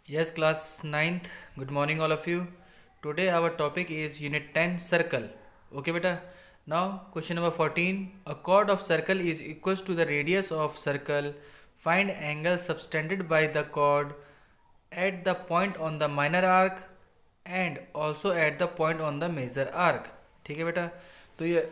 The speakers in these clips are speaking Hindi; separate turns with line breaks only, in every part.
Yes, class ninth. Good morning, all of you. Today, our topic is Unit 10 Circle. Okay, beta. Now, question number 14. A chord of circle is equals to the radius of circle. Find angle subtended by the chord at the point on the minor arc and also at the point on the major arc. ठीक है बेटा. तो ये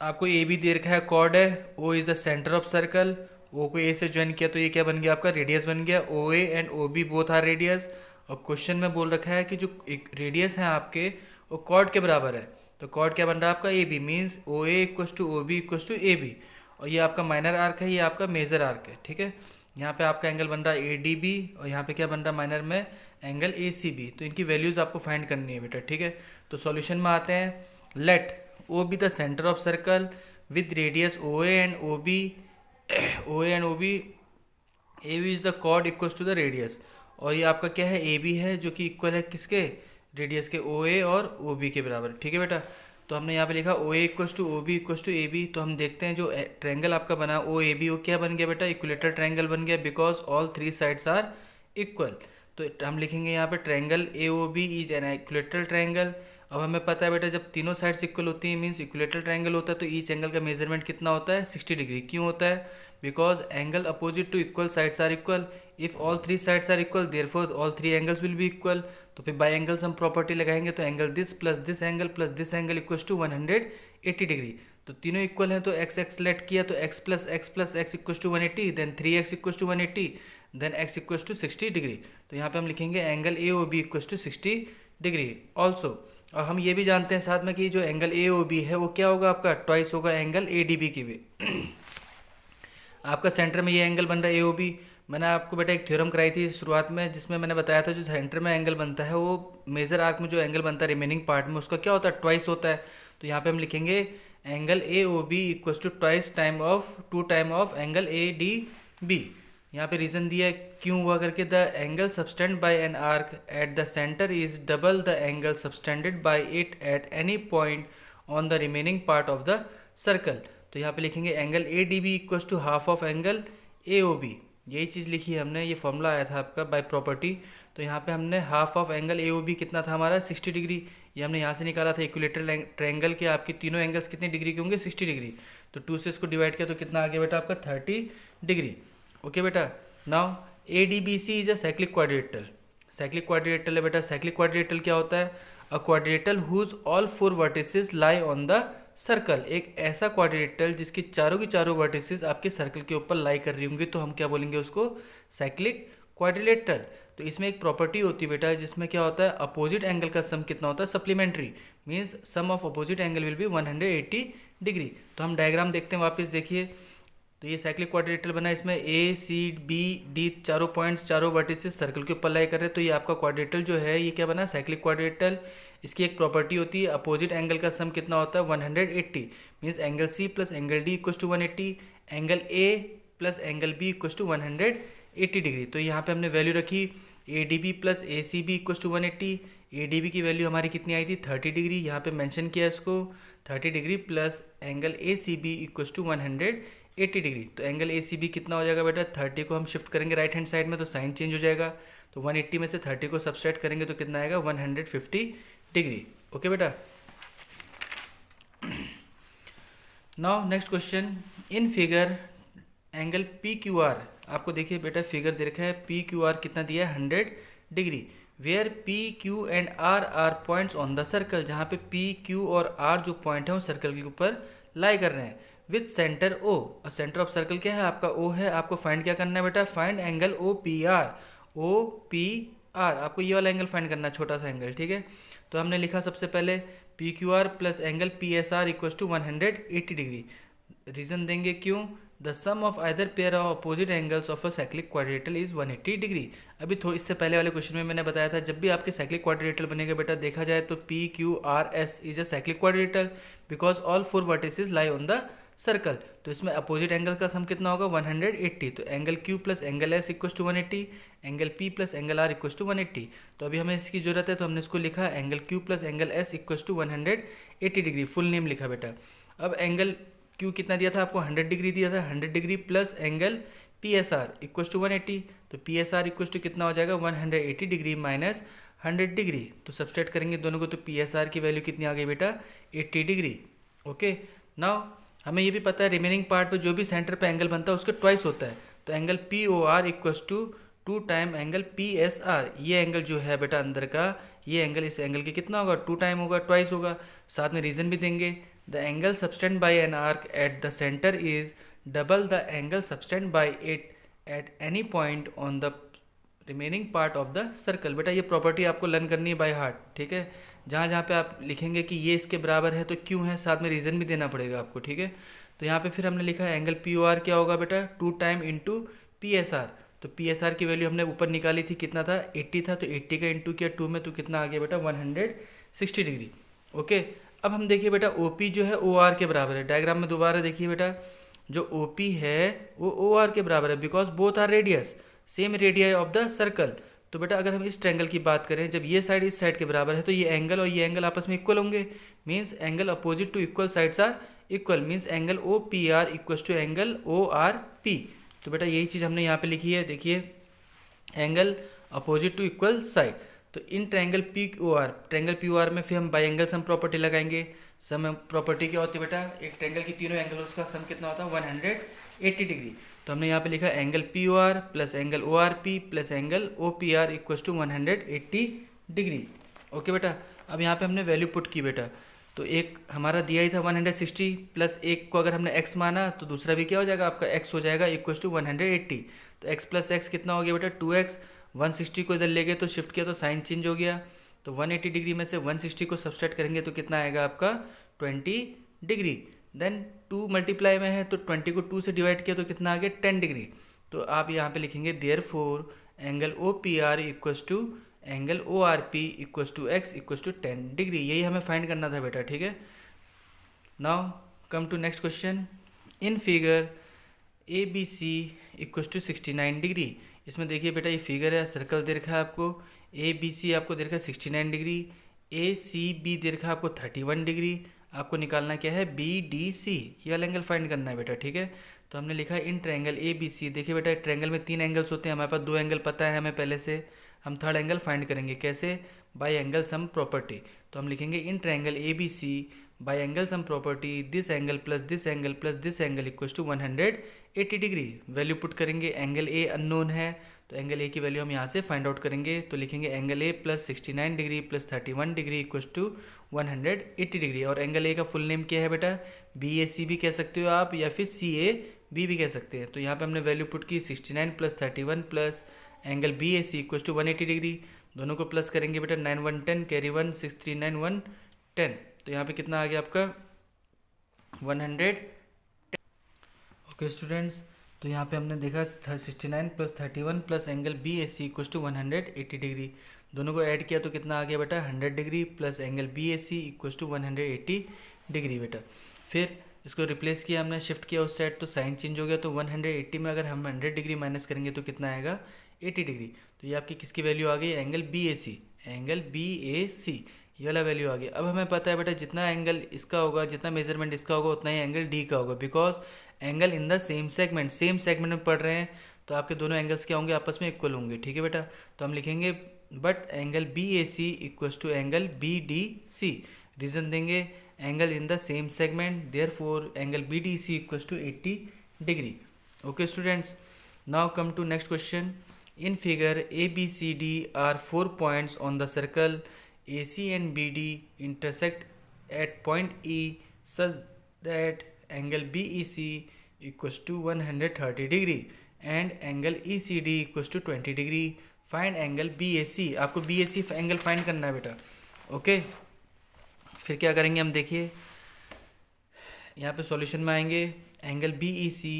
आपको ए बी दे रखा है, कॉर्ड है, O is the centre of circle, O को ए से ज्वाइन किया तो ये क्या बन गया आपका रेडियस बन गया. O A and O B both are radius. और क्वेश्चन में बोल रखा है कि जो एक रेडियस है आपके वो कॉर्ड के बराबर है. तो कॉर्ड क्या बन रहा है आपका A B, means O A equals to O B equals to A B. और ये आपका माइनर आर्क है, ये आपका मेजर आर्क है. ठीक है, यहाँ पे आपका एंगल बन रहा है ए डी बी और यहाँ पे क्या बन रहा है माइनर में एंगल ए सी बी. तो इनकी वैल्यूज आपको फाइंड करनी है बेटा. ठीक है, तो सॉल्यूशन में आते हैं. Let O be the centre of circle with radius OA and OB. OA and OB, AB is the chord equals to the radius. और ये आपका क्या है AB है जो कि इक्वल है किसके, रेडियस के OA और OB के बराबर. ठीक है बेटा, तो हमने यहाँ पे लिखा OA equals to OB equals to AB. तो हम देखते हैं जो ट्रायंगल आपका बना OAB वो क्या बन गया बेटा, इक्विलेटरल ट्रायंगल बन गया because all three sides are equal. तो हम लिखेंगे यहाँ पे triangle AOB is an equilateral triangle. अब हमें पता है बेटा जब तीनों साइड्स इक्वल होती हैं मीन्स इक्विलेटरल ट्रायंगल होता है, तो ईच एंगल का मेजरमेंट कितना होता है 60 डिग्री. क्यों होता है, because angle opposite to equal sides are equal. If all three sides are equal therefore all three angles will be equal. तो फिर बाय एंगल्स हम प्रॉपर्टी लगाएंगे तो angle this plus this angle equals to 180 degree. तो तीनों इक्वल हैं तो एक्स एक्स लेट किया तो x plus x equals to 180, then 3x equals to 180, then x equals to 60 degree. तो यहाँ पे हम लिखेंगे angle A O B equals to 60 degree also. और हम ये भी जानते हैं साथ में कि जो एंगल ए ओ बी है वो क्या होगा आपका ट्वाइस होगा एंगल ए डी बी की भी. आपका सेंटर में ये एंगल बन रहा है ए ओ बी. मैंने आपको बेटा एक थ्योरम कराई थी शुरुआत में जिसमें मैंने बताया था जो सेंटर में एंगल बनता है वो मेजर आर्क में जो एंगल बनता है रिमेनिंग पार्ट में उसका क्या होता है ट्वाइस होता है. तो यहाँ पे हम लिखेंगे angle A O B equals to twice time of angle A D B. यहाँ पे रीजन दिया है क्यों हुआ करके, the angle subtend by an arc at the centre is double the angle subtended by it at any point on the remaining part of the circle. तो यहाँ पे लिखेंगे angle A D B equals to half of angle A O B. यही चीज़ लिखी है हमने, ये फॉर्मूला आया था आपका बाय प्रॉपर्टी. तो यहाँ पे हमने half of angle A O B कितना था हमारा 60 डिग्री. ये हमने यहाँ से निकाला था इक्विलेटरल ट्रायंगल के आपके तीनों एंगल्स कितने डिग्री के होंगे 60 डिग्री. तो 2 से इसको डिवाइड किया तो कितना आ गया बेटा आपका 30 डिग्री. ओके बेटा, now A D B C is a cyclic quadrilateral. Cyclic quadrilateral है बेटा. साइक्लिक क्वाड्रिलेटरल क्या होता है, a quadrilateral whose all four vertices lie on the circle. एक ऐसा क्वाड्रिलेटरल जिसकी चारों की चारों वर्टिसेस आपके सर्कल के ऊपर लाई कर रही होंगी तो हम क्या बोलेंगे उसको साइक्लिक क्वाड्रिलेटरल. तो इसमें एक प्रॉपर्टी होती है बेटा जिसमें क्या होता है अपोजिट एंगल का सम कितना होता है supplementary, means sum of opposite angle will be 180 degree. तो हम डायग्राम देखते हैं, वापस देखिए. तो ये साइक्लिक क्वाड्रिलेटरल बना, इसमें ए सी बी डी चारों पॉइंट्स चारों वर्टिसेस सर्कल के ऊपर लाई कर रहे हैं. तो ये आपका क्वाड्रिलेटरल जो है ये क्या बना साइक्लिक क्वाड्रिलेटरल. इसकी एक प्रॉपर्टी होती है अपोजिट एंगल का सम कितना होता है 180, means angle C plus angle D equals to 180, angle A plus angle B equals to 180 degree. तो यहाँ पे हमने वैल्यू रखी A D B plus A C B equals to 180. A D B की वैल्यू हमारी कितनी आई थी 30 डिग्री, यहाँ पे मेंशन किया इसको 30 degree plus angle A C B equals to 180 degree. तो एंगल ए सी बी कितना हो जाएगा बेटा 30 को हम शिफ्ट करेंगे राइट हैंड साइड में तो साइन चेंज हो जाएगा. तो 180 में से 30 को सब्सट्रैक्ट करेंगे तो कितना आएगा 150 डिग्री. ओके बेटा, now next question. In figure angle P Q are, आपको देखिए बेटा फिगर दे रखा है पी क्यू आर कितना दिया है 100 degree. Where P Q and R are points on the circle, जहाँ पे पी क्यू और आर जो पॉइंट है वो सर्कल के ऊपर लाई कर रहे हैं विथ सेंटर ओ. और सेंटर ऑफ सर्कल क्या है आपका ओ है. आपको फाइंड क्या करना है बेटा, find angle O P R. O P R आपको ये वाला एंगल फाइंड करना है, छोटा सा एंगल. ठीक है, तो हमने लिखा सबसे पहले P Q R plus angle P S R equal to 180 degree. Reason देंगे क्यों, the sum of either pair of opposite angles of a cyclic quadrilateral is 180 degree. अभी थोड़ी इससे पहले वाले क्वेश्चन में मैंने बताया था जब भी आपके साइक्लिक क्वाड्रिलेटरल बनेगा बेटा देखा जाए तो P Q R S is a cyclic quadrilateral because all four vertices lie on the circle. तो इसमें अपोजिट एंगल का सम कितना होगा 180. तो angle Q plus angle S equals to 180, angle P plus angle R equals to 180. तो अभी हमें इसकी जरूरत है तो हमने इसको लिखा angle Q plus angle S equals to 180 degree. Full name लिखा बेटा. अब एंगल क्यू कितना दिया था आपको 100 डिग्री दिया था, 100 degree plus angle P S R equals to 180, तो P S R equals to कितना हो जाएगा 180 डिग्री माइनस 100 डिग्री, तो सब्सट्रैक्ट करेंगे दोनों को, तो पी एस आर की वैल्यू कितनी आ गई बेटा 80 डिग्री। ओके, नाउ हमें ये भी पता है रिमेनिंग पार्ट पे जो भी सेंटर पे एंगल बनता है उसके ट्वाइस होता है, तो angle P O R equals to 2 time angle P S R, ये एंगल जो है बेटा अंदर का, ये एंगल इस एंगल के कितना होगा 2 टाइम होगा, ट्वाइस होगा। साथ में रीजन भी देंगे, the angle subtend by an arc at the centre is double the angle subtend by it at any point on the remaining part of the circle. बेटा ये प्रॉपर्टी आपको लर्न करनी है बाय हार्ट, ठीक है। जहाँ जहाँ पे आप लिखेंगे कि ये इसके बराबर है तो क्यों है, साथ में रीज़न भी देना पड़ेगा आपको, ठीक है। तो यहाँ पे फिर हमने लिखा है एंगल पी ओ आर क्या होगा बेटा 2 time into P S are, तो पी एस आर की वैल्यू हमने ऊपर निकाली थी, कितना था 80 था, तो 80 का इंटू किया 2 में, तो कितना आ गया बेटा 160 डिग्री। ओके, अब हम देखिए बेटा ओ पी जो है ओ आर के बराबर है, डायग्राम में दोबारा देखिए बेटा, जो ओ पी है वो ओ आर के बराबर है, because both are radius, same radii of the circle. तो बेटा अगर हम इस ट्रायंगल की बात करें, जब ये साइड इस साइड के बराबर है तो ये एंगल और ये एंगल आपस में इक्वल होंगे, means angle opposite to equal sides are equal, means angle O P R equal to angle O R P. तो बेटा यही चीज़ हमने यहाँ पे लिखी है, देखिए angle opposite to equal side. तो in triangle P O R, triangle P O R में फिर हम बाई एंगल सम प्रॉपर्टी लगाएंगे। सम प्रॉपर्टी क्या होती है बेटा, एक ट्रायंगल की तीनों एंगल्स का सम कितना होता है 180 डिग्री। तो हमने यहाँ पे लिखा angle P O R plus angle O R P plus angle O P R equal to 180 degree. Okay बेटा, अब यहाँ पे हमने वैल्यू पुट की बेटा, तो एक हमारा दिया ही था 160 प्लस एक को अगर हमने x माना तो दूसरा भी क्या हो जाएगा आपका x हो जाएगा इक्वल टू 180, तो x प्लस एक्स कितना हो गया बेटा 2x। 160 को इधर ले गए तो शिफ्ट किया तो साइन चेंज हो गया, तो 180 डिग्री में से 160 को सब्सट्रैक्ट करेंगे तो कितना आएगा आपका 20 डिग्री। देन 2 मल्टीप्लाई में है तो 20 को 2 से डिवाइड किया तो कितना आ गया 10 डिग्री। तो आप यहाँ पे लिखेंगे therefore angle O P R equal to angle O R P equal to x equal to 10 degree, यही हमें फाइंड करना था बेटा, ठीक है। Now come to next question, in figure A B C equal to 69 degree. इसमें देखिए बेटा ये फिगर है, सर्कल दे रखा है आपको, ए बी सी आपको दे रखा है 69 डिग्री, ए सी बी दे रखा है आपको 31 डिग्री, आपको निकालना क्या है बी डी सी, ये वाला एंगल फाइंड करना है बेटा, ठीक है। तो हमने लिखा है इन ट्रायंगल ए बी सी, देखिए बेटा ट्रायंगल में 3 एंगल्स होते हैं, हमारे पास 2 एंगल पता है हमें पहले से, हम थर्ड एंगल फाइंड करेंगे कैसे, बाय एंगल सम प्रॉपर्टी। तो हम लिखेंगे in triangle A B C by angle sum property this angle plus this angle plus this angle equal to 180 degree. Value put करेंगे, एंगल ए अननोन है तो एंगल ए की वैल्यू हम यहाँ से फाइंड आउट करेंगे, तो लिखेंगे angle A plus 69 degree plus 31 degree equal to 180 degree. और एंगल ए का फुल नेम क्या है बेटा, बी ए सी भी कह सकते हो आप, या फिर सी ए बी भी कह सकते हैं। तो यहाँ पे हमने वैल्यू पुट की 69 plus 31 plus angle B A C equal to 180 degree, दोनों को प्लस करेंगे बेटा 9 1 10 कैरी 1 6 3 9 1 10, तो यहाँ पे कितना आ गया आपका 100। ओके स्टूडेंट्स, तो यहाँ पे हमने देखा 69 plus 31 plus angle B A C equal to 180 degree, दोनों को ऐड किया तो कितना आ गया बेटा 100 degree plus angle B A C equal to 180 degree बेटा। फिर इसको रिप्लेस किया हमने, शिफ्ट किया उस साइड तो साइन चेंज हो गया, तो 180 में अगर हम 100 डिग्री माइनस करेंगे तो कितना आएगा 80 डिग्री। तो ये आपकी किसकी वैल्यू आ गई, angle B A C, angle B A सी ये वाला वैल्यू आ गया। अब हमें पता है बेटा जितना एंगल इसका होगा, जितना मेजरमेंट इसका होगा उतना ही एंगल डी का होगा, because angle in the same segment, same segment में पढ़ रहे हैं तो आपके दोनों एंगल्स क्या होंगे आपस में इक्वल होंगे, ठीक है बेटा। तो हम लिखेंगे but angle B A C equal to angle B D C, reason देंगे angle in the same segment therefore angle B D C equal to 80 degree. Okay students, now come to next question, in figure A B C D are 4 points on the circle AC and BD intersect at point E such that angle BEC equals to 130 degree and angle ECD equals to 20 degree. Find angle BAC, आपको BAC एंगल फाइंड करना है बेटा। ओके, फिर क्या करेंगे हम, देखिए यहाँ पे सॉल्यूशन में आएंगे, angle BEC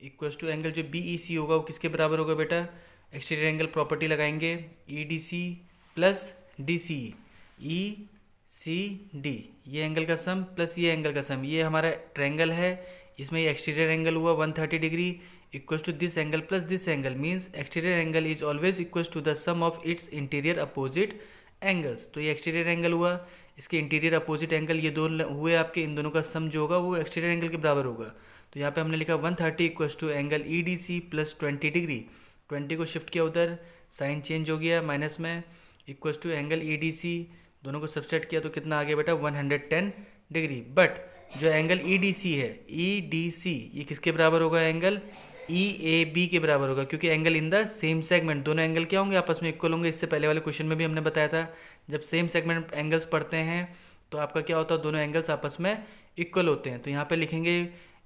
equals to angle जो BEC होगा वो किसके बराबर होगा बेटा, एक्सटीरियर एंगल प्रॉपर्टी लगाएंगे EDC plus DCE, E C D ये एंगल का सम प्लस ये एंगल का सम, ये हमारा ट्रायंगल है, इसमें ये एक्सटीरियर एंगल हुआ 130 degree equals to this angle plus this angle, means exterior angle is always equals to the sum of its interior opposite angles. तो ये एक्सटीरियर एंगल हुआ, इसके इंटीरियर अपोजिट एंगल ये दोनों हुए आपके, इन दोनों का सम जो होगा वो एक्सटीरियर एंगल के बराबर होगा। तो यहाँ पे हमने लिखा 130 equals to angle E D C plus 20 degree, 20 को शिफ्ट किया उधर, साइन चेंज हो गया माइनस में, equals to angle E D C, दोनों को सब्सट्रैक्ट किया तो कितना आ गया बेटा 110 डिग्री। बट जो एंगल ई डी सी है, ई डी सी ये किसके बराबर होगा, एंगल ई ए बी के बराबर होगा, क्योंकि angle in the same segment, दोनों एंगल क्या होंगे, आपस में इक्वल होंगे। इससे पहले वाले क्वेश्चन में भी हमने बताया था जब सेम सेगमेंट एंगल्स पढ़ते हैं तो आपका क्या होता है, दोनों एंगल्स आपस में इक्वल होते हैं। तो यहाँ पे लिखेंगे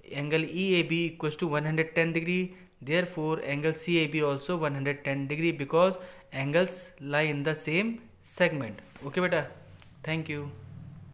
angle E A B equals to 110 degree, therefore angle C A B also 110 degree because angles lie in the same segment. Okay बेटा, थैंक यू।